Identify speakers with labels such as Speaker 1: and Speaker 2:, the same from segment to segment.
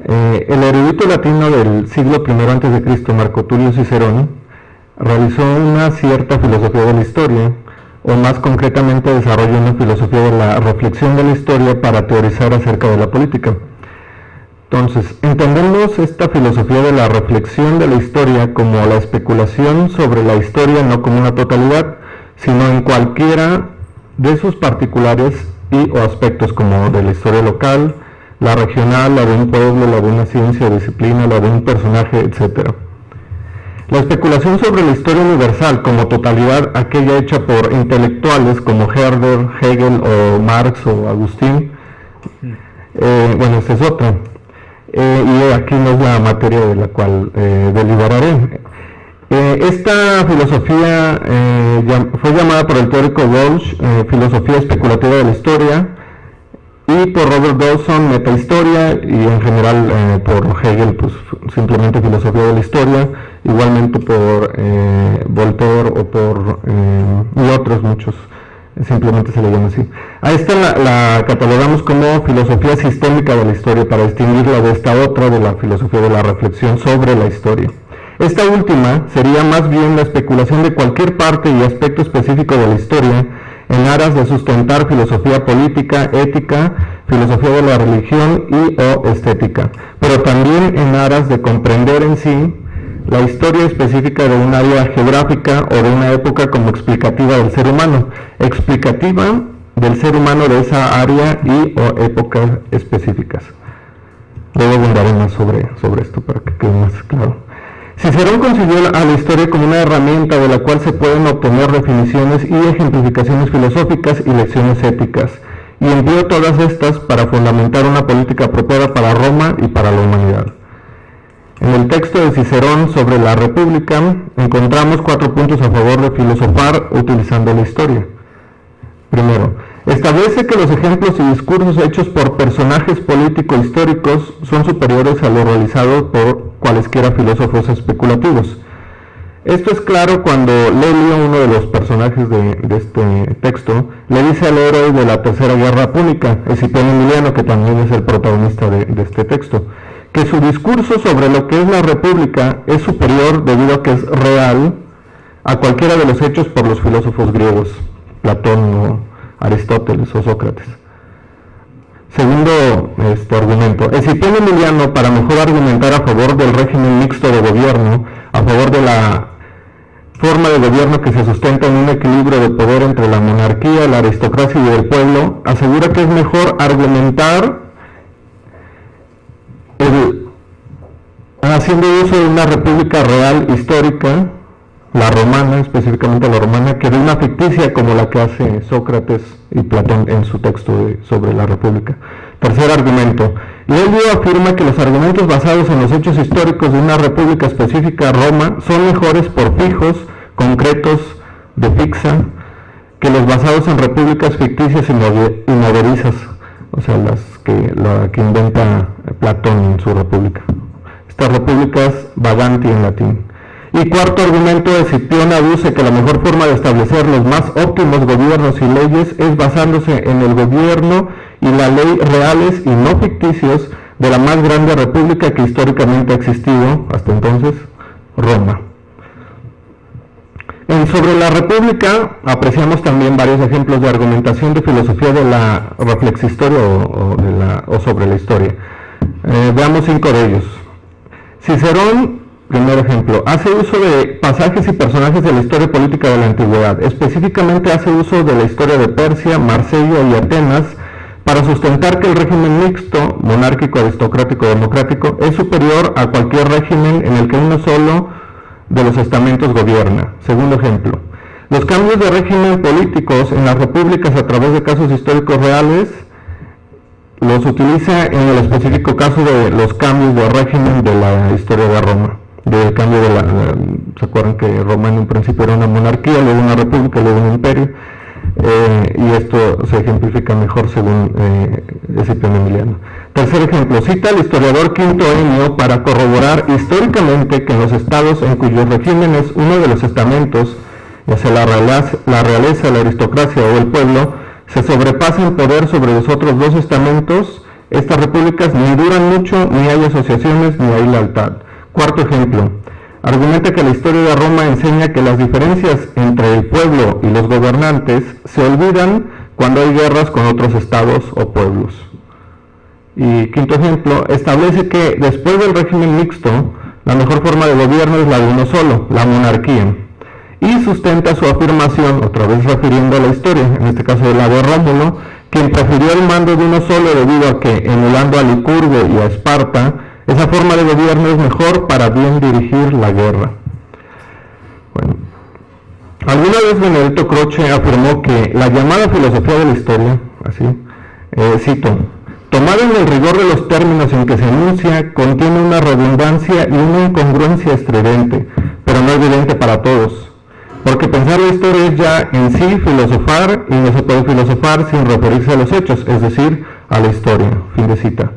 Speaker 1: El erudito latino del siglo I a.C., Marco Tulio Cicerón, realizó una cierta filosofía de la historia, o más concretamente desarrolló una filosofía de la reflexión de la historia para teorizar acerca de la política. Entonces, entendemos esta filosofía de la reflexión de la historia como la especulación sobre la historia, no como una totalidad, sino en cualquiera de sus particulares y o aspectos, como de la historia local, la regional, la de un pueblo, la de una ciencia o disciplina, la de un personaje, etc. La especulación sobre la historia universal como totalidad, aquella hecha por intelectuales como Herder, Hegel o Marx o Agustín, esta es otra. Y aquí no es la materia de la cual deliberaré. Esta filosofía fue llamada por el teórico Walsh filosofía especulativa de la historia, y por Robert Dawson metahistoria, y en general por Hegel pues simplemente filosofía de la historia, igualmente por Voltaire o por y otros muchos, simplemente se le llama así. A esta la catalogamos como filosofía sistémica de la historia, para distinguirla de esta otra, de la filosofía de la reflexión sobre la historia. Esta última sería más bien la especulación de cualquier parte y aspecto específico de la historia en aras de sustentar filosofía política, ética, filosofía de la religión y o estética, pero también en aras de comprender en sí la historia específica de un área geográfica o de una época como explicativa del ser humano, explicativa del ser humano de esa área y o épocas específicas. Luego abundaré más sobre esto para que quede más claro. Cicerón concibió a la historia como una herramienta de la cual se pueden obtener definiciones y ejemplificaciones filosóficas y lecciones éticas, y empleó todas estas para fundamentar una política apropiada para Roma y para la humanidad. En el texto de Cicerón sobre la República encontramos 4 puntos a favor de filosofar utilizando la historia. Primero, establece que los ejemplos y discursos hechos por personajes político-históricos son superiores a lo realizado por cualesquiera filósofos especulativos. Esto es claro cuando Lelio, uno de los personajes de este texto, le dice al héroe de la Tercera Guerra Púnica, Escipión Emiliano, que también es el protagonista de este texto, que su discurso sobre lo que es la República es superior debido a que es real a cualquiera de los hechos por los filósofos griegos, Platón o Aristóteles o Sócrates. Segundo argumento, Escipión Emiliano, para mejor argumentar a favor del régimen mixto de gobierno, a favor de la forma de gobierno que se sustenta en un equilibrio de poder entre la monarquía, la aristocracia y el pueblo, asegura que es mejor argumentar haciendo uso de una república real histórica, la romana, específicamente la romana, que de una ficticia como la que hace Sócrates y Platón en su texto sobre la República. Tercer argumento. Lelio afirma que los argumentos basados en los hechos históricos de una república específica, Roma, son mejores por fijos, concretos, de fixa, que los basados en repúblicas ficticias y movedizas, o sea, la que inventa Platón en su república. Estas repúblicas vaganti en latín. Y cuarto argumento, Escipión aduce que la mejor forma de establecer los más óptimos gobiernos y leyes es basándose en el gobierno y la ley reales y no ficticios de la más grande república que históricamente ha existido hasta entonces, Roma. Sobre la República apreciamos también varios ejemplos de argumentación de filosofía de la reflexistoria o sobre la historia. Veamos 5 de ellos. Cicerón, primer ejemplo, hace uso de pasajes y personajes de la historia política de la antigüedad. Específicamente hace uso de la historia de Persia, Marsella y Atenas para sustentar que el régimen mixto, monárquico, aristocrático, democrático, es superior a cualquier régimen en el que uno solo de los estamentos gobierna. Segundo ejemplo, los cambios de régimen políticos en las repúblicas a través de casos históricos reales los utiliza en el específico caso de los cambios de régimen de la historia de Roma. Del cambio ¿se acuerdan que Roma en un principio era una monarquía, luego una república, luego un imperio? Y esto se ejemplifica mejor según Escipión Emiliano. Tercer ejemplo, cita al historiador Quinto Enio para corroborar históricamente que en los estados en cuyos regímenes uno de los estamentos, ya sea la realeza, la aristocracia o el pueblo, se sobrepasa en poder sobre los otros dos estamentos, Estas repúblicas ni duran mucho, ni hay asociaciones, ni hay lealtad. Cuarto ejemplo, argumenta que la historia de Roma enseña que las diferencias entre el pueblo y los gobernantes se olvidan cuando hay guerras con otros estados o pueblos. Y quinto ejemplo, establece que después del régimen mixto, la mejor forma de gobierno es la de uno solo, la monarquía. Y sustenta su afirmación, otra vez refiriendo a la historia, en este caso de la de Rómulo, quien prefirió el mando de uno solo debido a que, emulando a Licurgo y a Esparta, esa forma de gobierno es mejor para bien dirigir la guerra. Bueno, alguna vez Benedetto Croce afirmó que la llamada filosofía de la historia, así, cito, tomada en el rigor de los términos en que se enuncia, contiene una redundancia y una incongruencia estridente, pero no evidente para todos. Porque pensar la historia es ya en sí filosofar, y no se puede filosofar sin referirse a los hechos, es decir, a la historia. Fin de cita.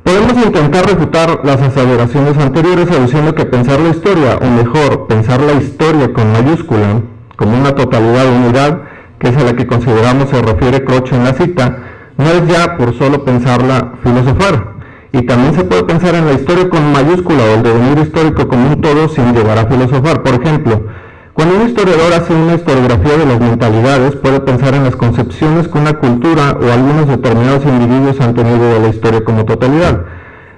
Speaker 1: Podemos intentar refutar las aseveraciones anteriores aduciendo que pensar la historia, o mejor, pensar la historia con mayúscula, como una totalidad de unidad, que es a la que consideramos se refiere Croce en la cita, no es ya por solo pensarla filosofar. Y también se puede pensar en la historia con mayúscula o el devenir histórico como un todo sin llegar a filosofar. Por ejemplo, cuando un historiador hace una historiografía de las mentalidades, puede pensar en las concepciones que una cultura o algunos determinados individuos han tenido de la historia como totalidad.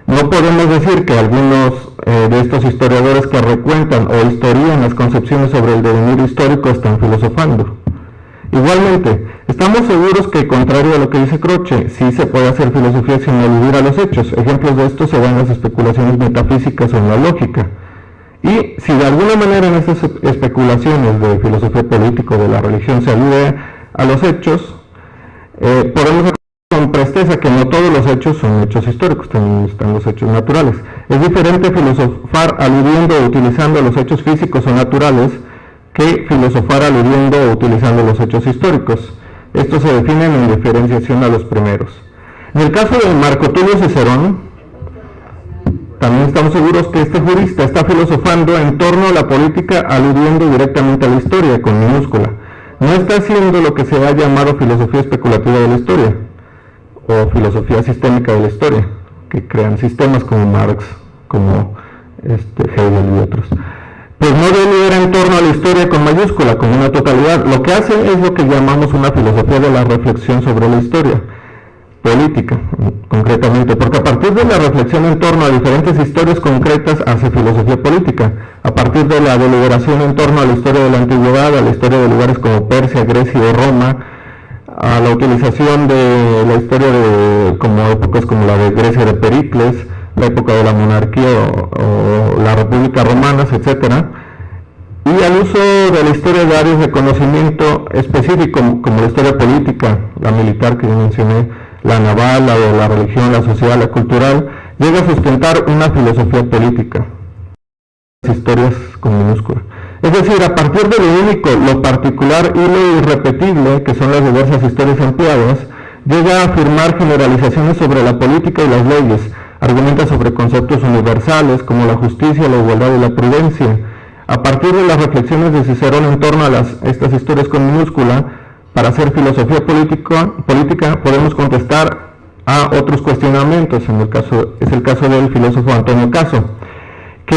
Speaker 1: No podemos decir que algunos de estos historiadores que recuentan o historian las concepciones sobre el devenir histórico están filosofando. Igualmente, estamos seguros que, contrario a lo que dice Croce, sí se puede hacer filosofía sin aludir a los hechos. Ejemplos de esto se dan en las especulaciones metafísicas o en la lógica. Y si de alguna manera en estas especulaciones de filosofía política o de la religión se alude a los hechos, podemos decir con presteza que no todos los hechos son hechos históricos, también están los hechos naturales. Es diferente filosofar aludiendo o utilizando los hechos físicos o naturales que filosofar aludiendo o utilizando los hechos históricos. Estos se definen en diferenciación a los primeros. En el caso de Marco Tulio Cicerón, también estamos seguros que este jurista está filosofando en torno a la política aludiendo directamente a la historia, con minúscula. No está haciendo lo que se ha llamado filosofía especulativa de la historia, o filosofía sistémica de la historia, que crean sistemas como Marx, como Hegel y otros. Pues no delibera en torno a la historia con mayúscula, como una totalidad. Lo que hace es lo que llamamos una filosofía de la reflexión sobre la historia política, concretamente, porque a partir de la reflexión en torno a diferentes historias concretas hace filosofía política, a partir de la deliberación en torno a la historia de la antigüedad, a la historia de lugares como Persia, Grecia o Roma, a la utilización de la historia de como épocas como la de Grecia de Pericles, la época de la monarquía o la república romanas, etcétera, y al uso de la historia de áreas de conocimiento específico como la historia política, la militar que yo mencioné, la naval, la de la religión, la social, la cultural, llega a sustentar una filosofía política. Las historias con minúscula. Es decir, a partir de lo único, lo particular y lo irrepetible, que son las diversas historias empleadas, llega a afirmar generalizaciones sobre la política y las leyes, argumenta sobre conceptos universales como la justicia, la igualdad y la prudencia. A partir de las reflexiones de Cicerón en torno a estas historias con minúscula, para hacer filosofía política podemos contestar a otros cuestionamientos, es el caso del filósofo Antonio Caso, que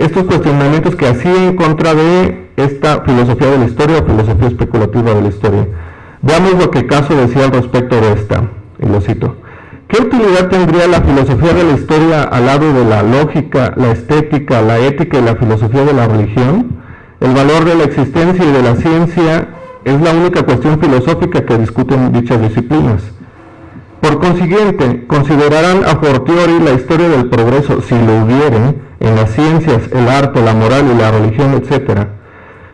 Speaker 1: estos cuestionamientos que hacía en contra de esta filosofía de la historia o filosofía especulativa de la historia. Veamos lo que Caso decía al respecto de esta, y lo cito. ¿Qué utilidad tendría la filosofía de la historia al lado de la lógica, la estética, la ética y la filosofía de la religión? El valor de la existencia y de la ciencia es la única cuestión filosófica que discuten dichas disciplinas. Por consiguiente, considerarán a fortiori la historia del progreso, si lo hubiere, en las ciencias, el arte, la moral y la religión, etc.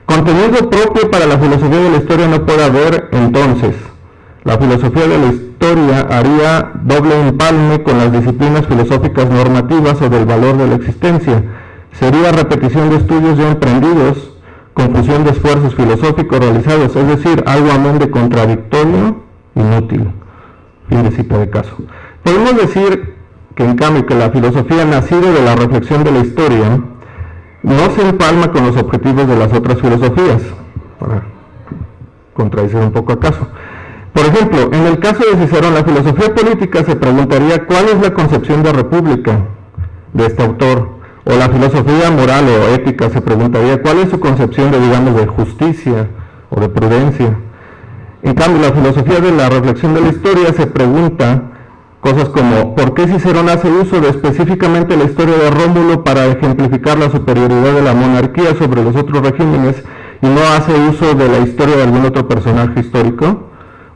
Speaker 1: Contenido propio para la filosofía de la historia no puede haber, entonces. La filosofía de la historia haría doble empalme con las disciplinas filosóficas normativas o del valor de la existencia. Sería repetición de estudios ya emprendidos, confusión de esfuerzos filosóficos realizados, es decir, algo amén de contradictorio, inútil. Fin de cita de Caso. Podemos decir que en cambio que la filosofía nacida de la reflexión de la historia no se empalma con los objetivos de las otras filosofías, para contradecir un poco a Caso. Por ejemplo, en el caso de Cicerón, la filosofía política se preguntaría cuál es la concepción de república de este autor, o la filosofía moral o ética se preguntaría cuál es su concepción de, digamos, de justicia o de prudencia. En cambio, la filosofía de la reflexión de la historia se pregunta cosas como ¿por qué Cicerón hace uso de específicamente la historia de Rómulo para ejemplificar la superioridad de la monarquía sobre los otros regímenes y no hace uso de la historia de algún otro personaje histórico?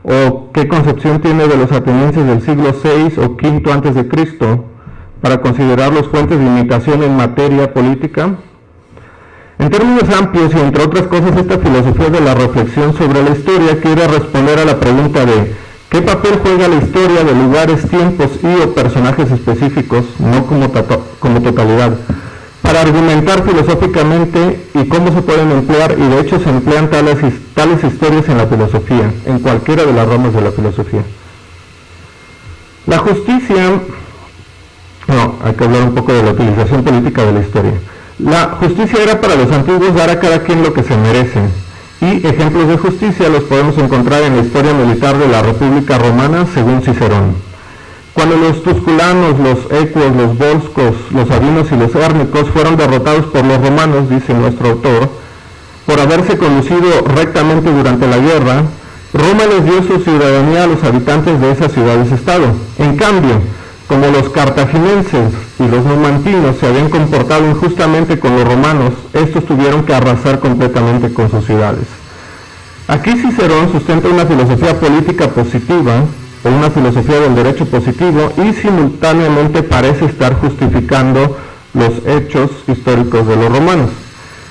Speaker 1: ¿O qué concepción tiene de los atenienses del siglo VI o V antes de Cristo para considerarlos fuentes de imitación en materia política? En términos amplios y entre otras cosas, esta filosofía de la reflexión sobre la historia quiere responder a la pregunta de ¿qué papel juega la historia de lugares, tiempos y o personajes específicos, no como totalidad, para argumentar filosóficamente y cómo se pueden emplear, y de hecho se emplean tales historias en la filosofía, en cualquiera de las ramas de la filosofía? La justicia, hay que hablar un poco de la utilización política de la historia. La justicia era para los antiguos dar a cada quien lo que se merece, y ejemplos de justicia los podemos encontrar en la historia militar de la República Romana según Cicerón. Cuando los tusculanos, los ecuos, los volscos, los sabinos y los hérnicos fueron derrotados por los romanos, dice nuestro autor, por haberse conducido rectamente durante la guerra, Roma les dio su ciudadanía a los habitantes de esas ciudades-estado. En cambio, como los cartagineses y los numantinos se habían comportado injustamente con los romanos, estos tuvieron que arrasar completamente con sus ciudades. Aquí Cicerón sustenta una filosofía política positiva, o una filosofía del derecho positivo, y simultáneamente parece estar justificando los hechos históricos de los romanos.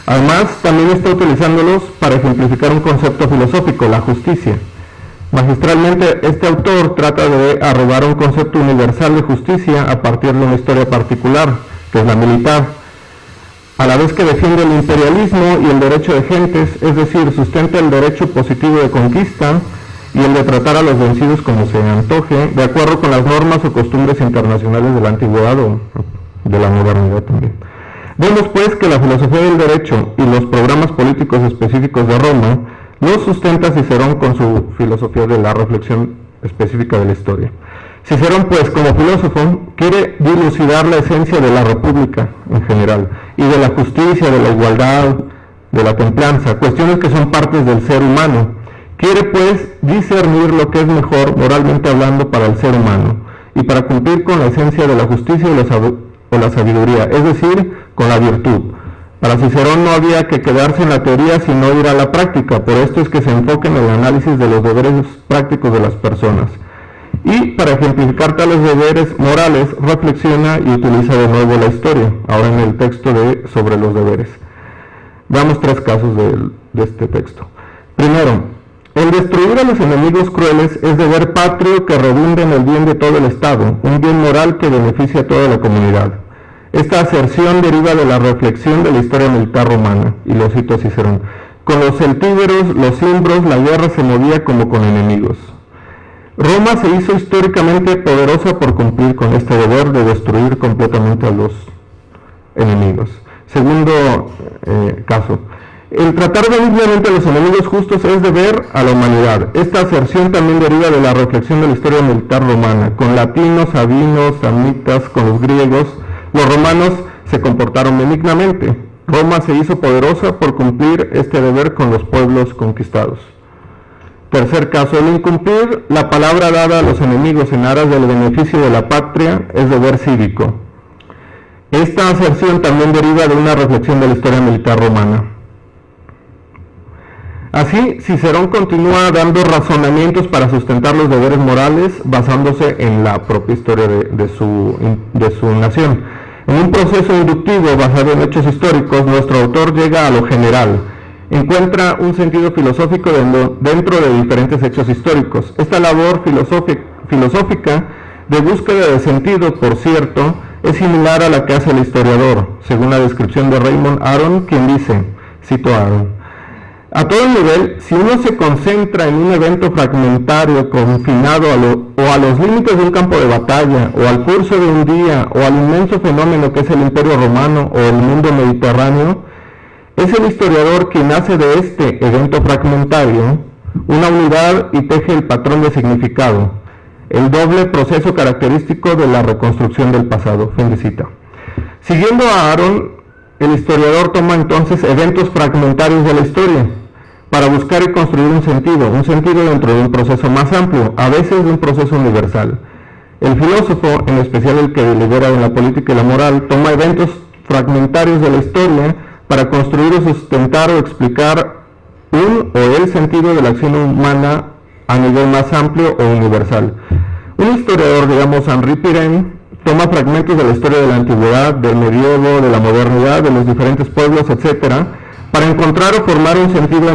Speaker 1: Además, también está utilizándolos para ejemplificar un concepto filosófico, la justicia. Magistralmente, este autor trata de arrogar un concepto universal de justicia a partir de una historia particular, que es la militar, a la vez que defiende el imperialismo y el derecho de gentes, es decir, sustenta el derecho positivo de conquista y el de tratar a los vencidos como se antoje, de acuerdo con las normas o costumbres internacionales de la antigüedad o de la modernidad también. Vemos pues que la filosofía del derecho y los programas políticos específicos de Roma los sustenta Cicerón con su filosofía de la reflexión específica de la historia. Cicerón, pues, como filósofo, quiere dilucidar la esencia de la república en general, y de la justicia, de la igualdad, de la templanza, cuestiones que son partes del ser humano. Quiere, pues, discernir lo que es mejor, moralmente hablando, para el ser humano, y para cumplir con la esencia de la justicia o la sabiduría, es decir, con la virtud. Para Cicerón no había que quedarse en la teoría, sino ir a la práctica. Por esto es que se enfoca en el análisis de los deberes prácticos de las personas. Y para ejemplificar tales deberes morales, reflexiona y utiliza de nuevo la historia, ahora en el texto sobre los deberes. Veamos 3 casos de este texto. Primero, el destruir a los enemigos crueles es deber patrio que redunda en el bien de todo el Estado, un bien moral que beneficia a toda la comunidad. Esta aserción deriva de la reflexión de la historia militar romana, y lo cito a Cicerón. Con los celtíberos, los cimbros, la guerra se movía como con enemigos. Roma se hizo históricamente poderosa por cumplir con este deber de destruir completamente a los enemigos. Segundo caso, el tratar benignamente a los enemigos justos es deber a la humanidad. Esta aserción también deriva de la reflexión de la historia militar romana. Con latinos, sabinos, samitas, con los griegos, los romanos se comportaron benignamente. Roma se hizo poderosa por cumplir este deber con los pueblos conquistados. Tercer caso, el incumplir la palabra dada a los enemigos en aras del beneficio de la patria es deber cívico. Esta aserción también deriva de una reflexión de la historia militar romana. Así, Cicerón continúa dando razonamientos para sustentar los deberes morales basándose en la propia historia de su nación. En un proceso inductivo basado en hechos históricos, nuestro autor llega a lo general. Encuentra un sentido filosófico dentro de diferentes hechos históricos. Esta labor filosófica de búsqueda de sentido, por cierto, es similar a la que hace el historiador, según la descripción de Raymond Aron, quien dice, cito a Aron: a todo nivel, si uno se concentra en un evento fragmentario confinado a los límites de un campo de batalla, o al curso de un día, o al inmenso fenómeno que es el Imperio Romano o el mundo mediterráneo, es el historiador quien hace de este evento fragmentario una unidad y teje el patrón de significado, el doble proceso característico de la reconstrucción del pasado. Fin de cita. Siguiendo a Aaron, el historiador toma entonces eventos fragmentarios de la historia para buscar y construir un sentido dentro de un proceso más amplio, a veces de un proceso universal. El filósofo, en especial el que delibera en la política y la moral, toma eventos fragmentarios de la historia para construir o sustentar o explicar un o el sentido de la acción humana a nivel más amplio o universal. Un historiador, digamos Henri Pirenne, toma fragmentos de la historia de la antigüedad, del medievo, de la modernidad, de los diferentes pueblos, etc., para encontrar o formar un sentido